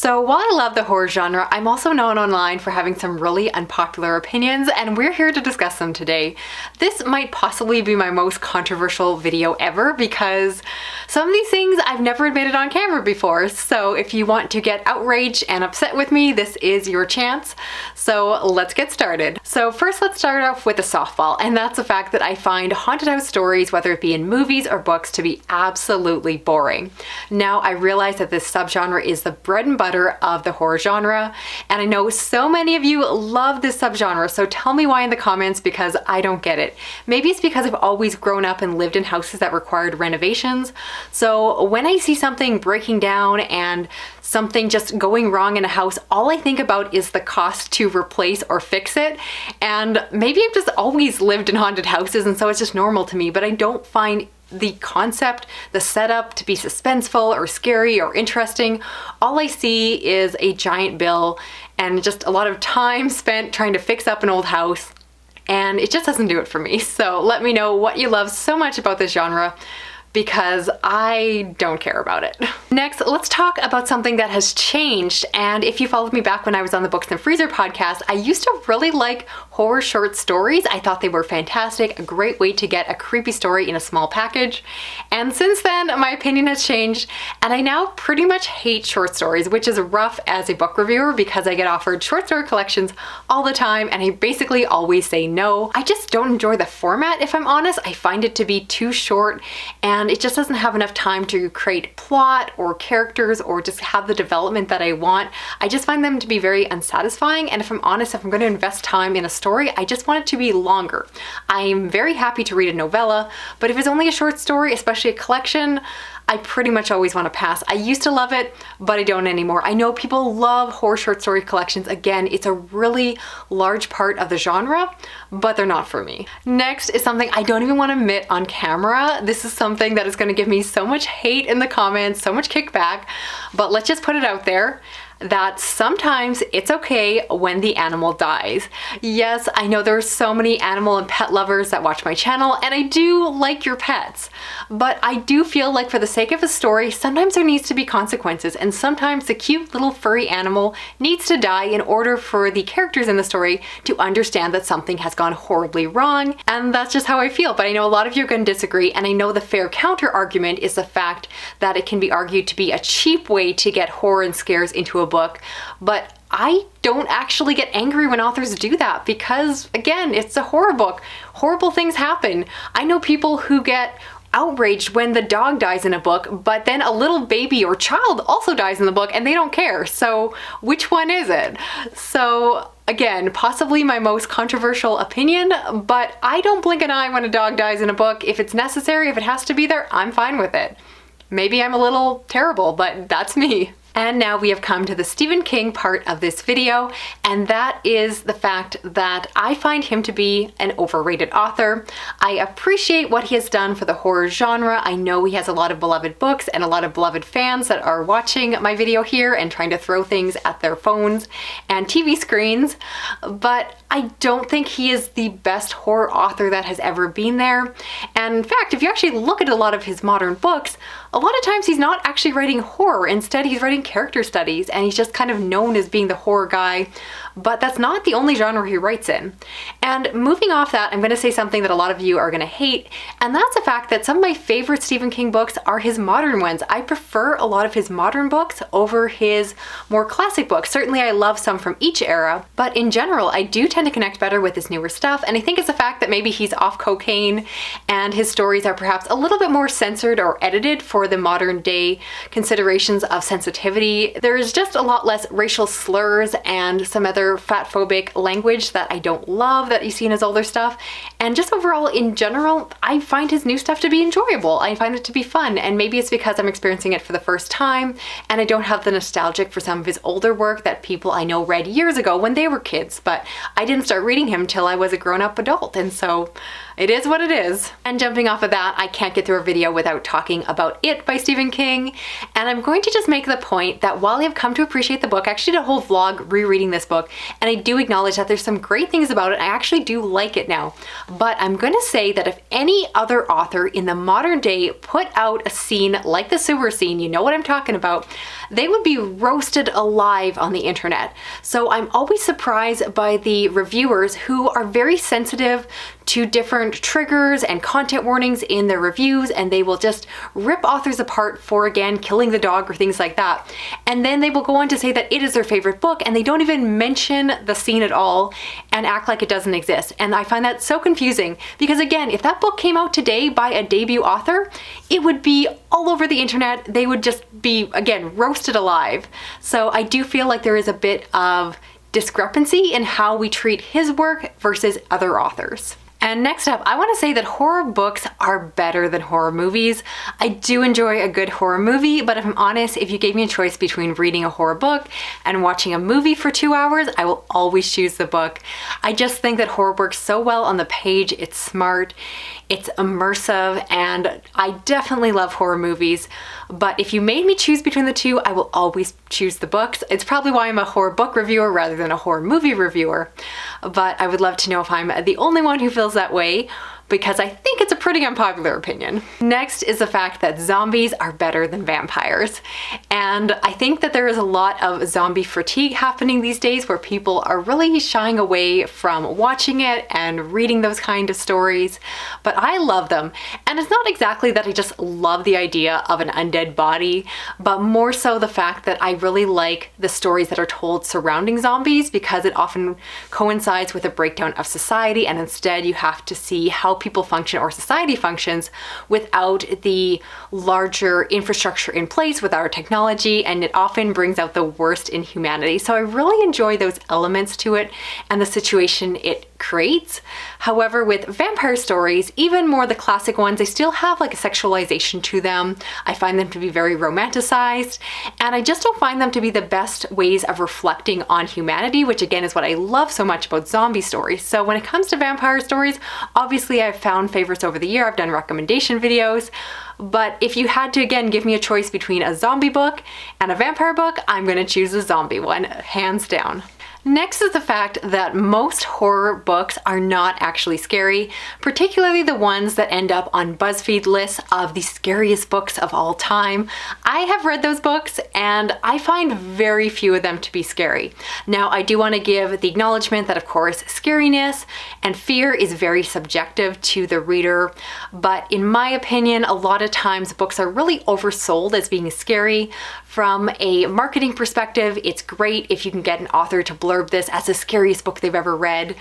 So while I love the horror genre, I'm also known online for having some really unpopular opinions, and we're here to discuss them today. This might possibly be my most controversial video ever because some of these things I've never admitted on camera before, so if you want to get outraged and upset with me, this is your chance. So let's get started. So first, let's start off with a softball, and that's the fact that I find haunted house stories, whether it be in movies or books, to be absolutely boring. Now, I realize that this subgenre is the bread and butter of the horror genre, and I know so many of you love this subgenre, so tell me why in the comments because I don't get it. Maybe it's because I've always grown up and lived in houses that required renovations, so when I see something breaking down and something just going wrong in a house, all I think about is the cost to replace or fix it. And maybe I've just always lived in haunted houses and so it's just normal to me, but I don't find the concept, the setup to be suspenseful or scary or interesting. All I see is a giant bill and just a lot of time spent trying to fix up an old house, and it just doesn't do it for me. So let me know what you love so much about this genre, because I don't care about it. Next, let's talk about something that has changed. And if you followed me back when I was on the Books in the Freezer podcast, I used to really like horror short stories. I thought they were fantastic, a great way to get a creepy story in a small package. And since then, my opinion has changed, and I now pretty much hate short stories, which is rough as a book reviewer because I get offered short story collections all the time, and I basically always say no. I just don't enjoy the format, if I'm honest. I find it to be too short, and it just doesn't have enough time to create plot or characters or just have the development that I want. I just find them to be very unsatisfying, and if I'm honest, if I'm going to invest time in a story, I just want it to be longer. I'm very happy to read a novella, but if it's only a short story, especially a collection, I pretty much always want to pass. I used to love it, but I don't anymore. I know people love horror short story collections. Again, it's a really large part of the genre, but they're not for me. Next is something I don't even want to admit on camera. This is something that is going to give me so much hate in the comments, so much kickback, but let's just put it out there that sometimes it's okay when the animal dies. Yes, I know there are so many animal and pet lovers that watch my channel, and I do like your pets, but I do feel like for the sake of a story, sometimes there needs to be consequences, and sometimes the cute little furry animal needs to die in order for the characters in the story to understand that something has gone horribly wrong, and that's just how I feel. But I know a lot of you are going to disagree, and I know the fair counter argument is the fact that it can be argued to be a cheap way to get horror and scares into a book, but I don't actually get angry when authors do that because, again, it's a horror book. Horrible things happen. I know people who get outraged when the dog dies in a book, but then a little baby or child also dies in the book and they don't care. So which one is it? So again, possibly my most controversial opinion, but I don't blink an eye when a dog dies in a book. If it's necessary, if it has to be there, I'm fine with it. Maybe I'm a little terrible, but that's me. And now we have come to the Stephen King part of this video, and that is the fact that I find him to be an overrated author. I appreciate what he has done for the horror genre. I know he has a lot of beloved books and a lot of beloved fans that are watching my video here and trying to throw things at their phones and TV screens, but I don't think he is the best horror author that has ever been there. And in fact, if you actually look at a lot of his modern books, a lot of times he's not actually writing horror. Instead, he's writing character studies, and he's just kind of known as being the horror guy, but that's not the only genre he writes in. And moving off that, I'm going to say something that a lot of you are going to hate, and that's the fact that some of my favorite Stephen King books are his modern ones. I prefer a lot of his modern books over his more classic books. Certainly I love some from each era, but in general, I do tend to connect better with his newer stuff, and I think it's the fact that maybe he's off cocaine and his stories are perhaps a little bit more censored or edited for the modern day considerations of sensitivity. There's just a lot less racial slurs and some other fatphobic language that I don't love that you see in his older stuff. And just overall, in general, I find his new stuff to be enjoyable. I find it to be fun, and maybe it's because I'm experiencing it for the first time and I don't have the nostalgic for some of his older work that people I know read years ago when they were kids, but I didn't start reading him till I was a grown-up adult, and so it is what it is. And jumping off of that, I can't get through a video without talking about It It by Stephen King. And I'm going to just make the point that while I've come to appreciate the book, I actually did a whole vlog rereading this book, and I do acknowledge that there's some great things about it. I actually do like it now. But I'm going to say that if any other author in the modern day put out a scene like the sewer scene, you know what I'm talking about, they would be roasted alive on the internet. So I'm always surprised by the reviewers who are very sensitive to different triggers and content warnings in their reviews, and they will just rip authors apart for, again, killing the dog or things like that. And then they will go on to say that it is their favorite book, and they don't even mention the scene at all and act like it doesn't exist. And I find that so confusing because, again, if that book came out today by a debut author, it would be all over the internet. They would just be, again, roasted alive. So I do feel like there is a bit of discrepancy in how we treat his work versus other authors. And next up, I want to say that horror books are better than horror movies. I do enjoy a good horror movie, but if I'm honest, if you gave me a choice between reading a horror book and watching a movie for 2 hours, I will always choose the book. I just think that horror works so well on the page. It's smart, it's immersive, and I definitely love horror movies. But if you made me choose between the two, I will always choose the books. It's probably why I'm a horror book reviewer rather than a horror movie reviewer. But I would love to know if I'm the only one who feels that way, because I think it's a pretty unpopular opinion. Next is the fact that zombies are better than vampires. And I think that there is a lot of zombie fatigue happening these days where people are really shying away from watching it and reading those kind of stories. But I love them. And it's not exactly that I just love the idea of an undead body, but more so the fact that I really like the stories that are told surrounding zombies, because it often coincides with a breakdown of society, and instead you have to see how people function or society functions without the larger infrastructure in place, with our technology, and it often brings out the worst in humanity. So I really enjoy those elements to it and the situation it creates. However, with vampire stories, even more the classic ones, they still have like a sexualization to them. I find them to be very romanticized, and I just don't find them to be the best ways of reflecting on humanity, which again is what I love so much about zombie stories. So when it comes to vampire stories, obviously I've found favorites over the year. I've done recommendation videos. But if you had to, again, give me a choice between a zombie book and a vampire book, I'm going to choose the zombie one, hands down. Next is the fact that most horror books are not actually scary, particularly the ones that end up on BuzzFeed lists of the scariest books of all time. I have read those books and I find very few of them to be scary. Now, I do want to give the acknowledgement that, of course, scariness and fear is very subjective to the reader, but in my opinion, a lot of times books are really oversold as being scary. From a marketing perspective, it's great if you can get an author to blurb this as the scariest book they've ever read,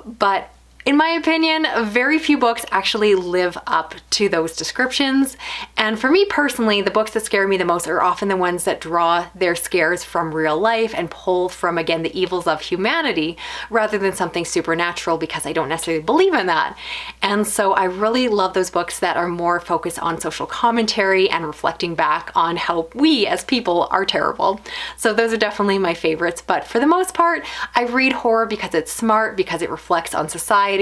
but in my opinion, very few books actually live up to those descriptions. And for me personally, the books that scare me the most are often the ones that draw their scares from real life and pull from, again, the evils of humanity rather than something supernatural, because I don't necessarily believe in that. And so I really love those books that are more focused on social commentary and reflecting back on how we as people are terrible. So those are definitely my favorites. But for the most part, I read horror because it's smart, because it reflects on society.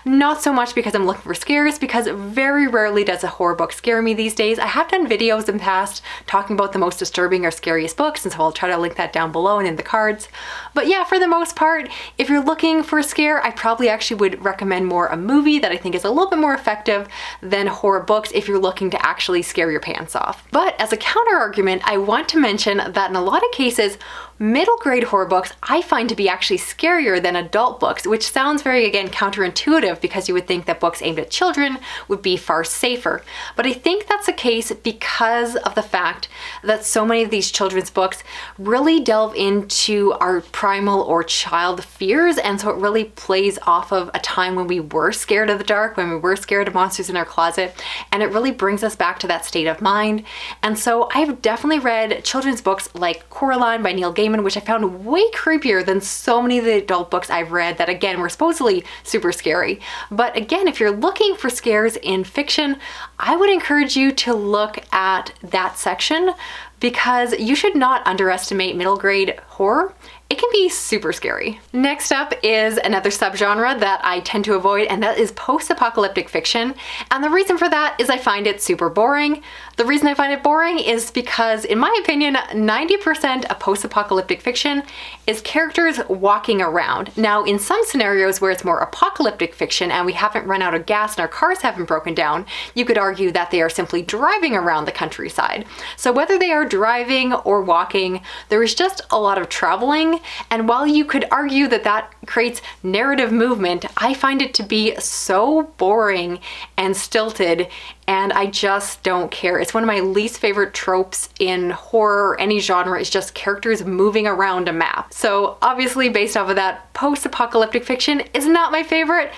Not so much because I'm looking for scares, because very rarely does a horror book scare me these days. I have done videos in the past talking about the most disturbing or scariest books, and so I'll try to link that down below and in the cards. But yeah, for the most part, if you're looking for a scare, I probably actually would recommend more a movie that I think is a little bit more effective than horror books if you're looking to actually scare your pants off. But as a counter argument, I want to mention that in a lot of cases, middle grade horror books I find to be actually scarier than adult books, which sounds very, again, counterintuitive, because you would think that books aimed at children would be far safer. But I think that's the case because of the fact that so many of these children's books really delve into our primal or child fears, and so it really plays off of a time when we were scared of the dark, when we were scared of monsters in our closet, and it really brings us back to that state of mind. And so I've definitely read children's books like Coraline by Neil Gaiman, which I found way creepier than so many of the adult books I've read that, again, were supposedly super scary. But again, if you're looking for scares in fiction, I would encourage you to look at that section, because you should not underestimate middle grade horror, it can be super scary. Next up is another subgenre that I tend to avoid, and that is post-apocalyptic fiction. And the reason for that is I find it super boring. The reason I find it boring is because, in my opinion, 90% of post-apocalyptic fiction is characters walking around. Now, in some scenarios where it's more apocalyptic fiction and we haven't run out of gas and our cars haven't broken down, you could argue that they are simply driving around the countryside. So whether they are driving or walking, there is just a lot of traveling. And while you could argue that that creates narrative movement, I find it to be so boring and stilted, and I just don't care. It's one of my least favorite tropes in horror or any genre, is just characters moving around a map. So obviously, based off of that, post-apocalyptic fiction is not my favorite.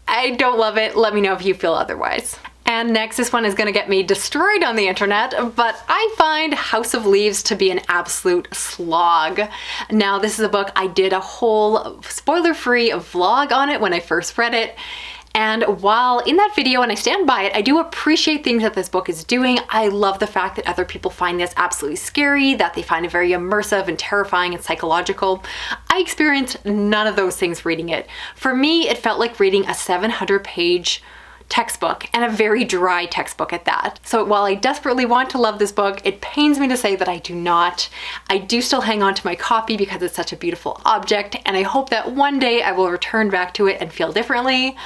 I don't love it. Let me know if you feel otherwise. And next, this one is gonna get me destroyed on the internet, but I find House of Leaves to be an absolute slog. Now, this is a book I did a whole spoiler-free vlog on it when I first read it. And while in that video, and I stand by it, I do appreciate things that this book is doing. I love the fact that other people find this absolutely scary, that they find it very immersive and terrifying and psychological. I experienced none of those things reading it. For me, it felt like reading a 700-page textbook, and a very dry textbook at that. So while I desperately want to love this book, it pains me to say that I do not. I do still hang on to my copy because it's such a beautiful object, and I hope that one day I will return back to it and feel differently,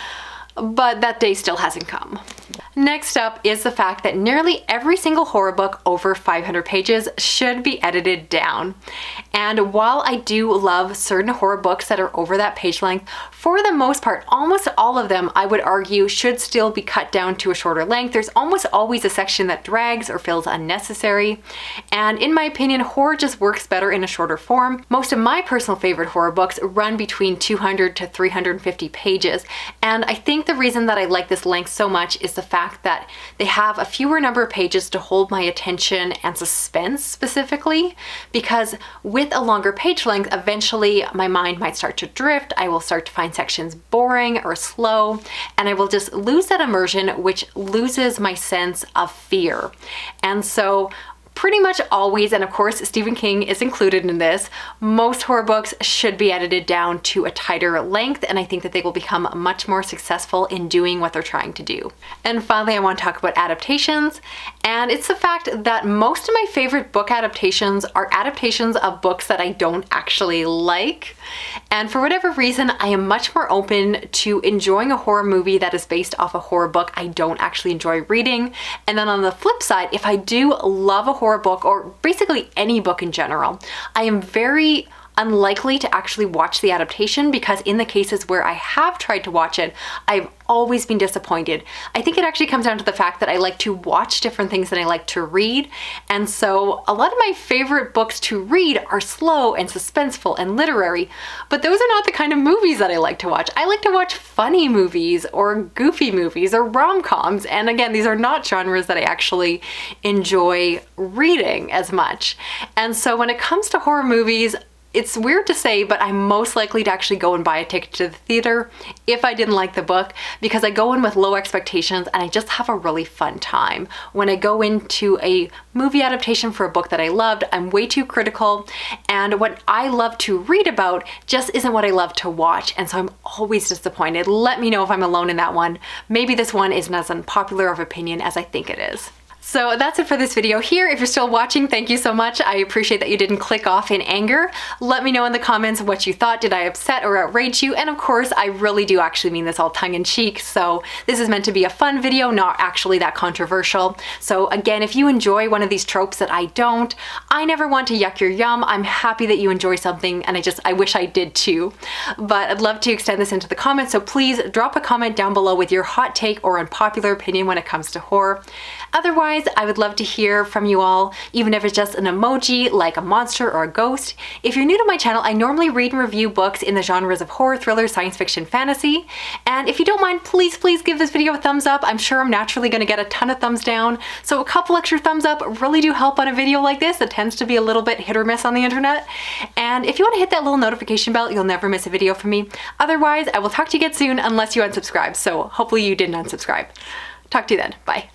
but that day still hasn't come. Next up is the fact that nearly every single horror book over 500 pages should be edited down. And while I do love certain horror books that are over that page length, for the most part, almost all of them, I would argue, should still be cut down to a shorter length. There's almost always a section that drags or feels unnecessary. And in my opinion, horror just works better in a shorter form. Most of my personal favorite horror books run between 200 to 350 pages. And I think the reason that I like this length so much is the fact that they have a fewer number of pages to hold my attention and suspense specifically, because with a longer page length, eventually my mind might start to drift. I will start to find sections boring or slow, and I will just lose that immersion, which loses my sense of fear. And so pretty much always, and of course Stephen King is included in this, most horror books should be edited down to a tighter length, and I think that they will become much more successful in doing what they're trying to do. And finally, I want to talk about adaptations, and it's the fact that most of my favorite book adaptations are adaptations of books that I don't actually like. And for whatever reason, I am much more open to enjoying a horror movie that is based off a horror book I don't actually enjoy reading. And then on the flip side, if I do love a horror book, or basically any book in general, I am very unlikely to actually watch the adaptation, because in the cases where I have tried to watch it, I've always been disappointed. I think it actually comes down to the fact that I like to watch different things than I like to read. And so a lot of my favorite books to read are slow and suspenseful and literary, but those are not the kind of movies that I like to watch. I like to watch funny movies or goofy movies or rom-coms. And again, these are not genres that I actually enjoy reading as much. And so when it comes to horror movies, it's weird to say, but I'm most likely to actually go and buy a ticket to the theater if I didn't like the book, because I go in with low expectations and I just have a really fun time. When I go into a movie adaptation for a book that I loved, I'm way too critical, and what I love to read about just isn't what I love to watch, and so I'm always disappointed. Let me know if I'm alone in that one. Maybe this one isn't as unpopular of opinion as I think it is. So that's it for this video here. If you're still watching, thank you so much. I appreciate that you didn't click off in anger. Let me know in the comments what you thought. Did I upset or outrage you? And of course, I really do actually mean this all tongue-in-cheek. So this is meant to be a fun video, not actually that controversial. So again, if you enjoy one of these tropes that I don't, I never want to yuck your yum. I'm happy that you enjoy something, and I wish I did too. But I'd love to extend this into the comments, so please drop a comment down below with your hot take or unpopular opinion when it comes to horror. Otherwise, I would love to hear from you all, even if it's just an emoji like a monster or a ghost. If you're new to my channel, I normally read and review books in the genres of horror, thriller, science fiction, fantasy. And if you don't mind, please give this video a thumbs up. I'm sure I'm naturally going to get a ton of thumbs down, so a couple extra thumbs up really do help on a video like this. It tends to be a little bit hit or miss on the internet. And if you want to hit that little notification bell, you'll never miss a video from me. Otherwise, I will talk to you again soon, unless you unsubscribe. So hopefully you didn't unsubscribe. Talk to you then. Bye.